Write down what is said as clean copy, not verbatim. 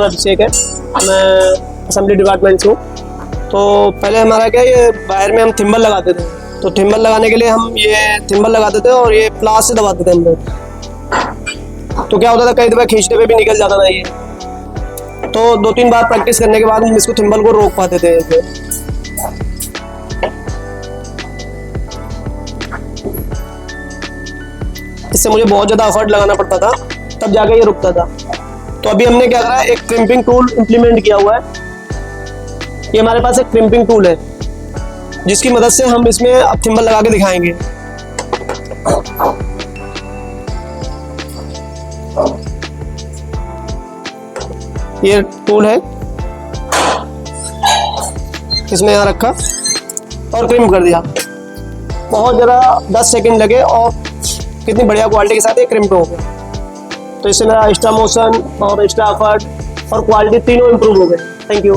नाम अभिषेक है, मैं असेंबली डिपार्टमेंट से हूँ। तो पहले हमारा क्या, ये वायर में हम थिम्बल लगाते थे, तो थिम्बल लगाने के लिए हम ये थिम्बल लगाते थे और ये प्लास से दबाते थे हम लोग। तो क्या होता था, कई दफा खींचने पे भी निकल जाता था ये। तो 2-3 बार प्रैक्टिस करने के बाद हम इसको थिम्बल को रोक पाते थे ऐसे। इससे मुझे बहुत ज़्यादा एफर्ट लगाना पड़ता था, तब जाके ये रुकता था। तो अभी हमने क्या करा, एक क्रिम्पिंग टूल इम्प्लीमेंट किया हुआ है। ये हमारे पास एक क्रिम्पिंग टूल है, जिसकी मदद से हम इसमें अब थिम्बल लगा के दिखाएंगे। ये टूल है, इसमें यहाँ रखा और क्रिम कर दिया। बहुत ज़्यादा 10 सेकंड लगे और कितनी बढ़िया क्वालिटी के साथ ये क्रिम हो गया। तो इससे मेरा एक्स्ट्रा मोशन और एक्स्ट्रा एफर्ट और क्वालिटी तीनों इम्प्रूव हो गए। Thank you.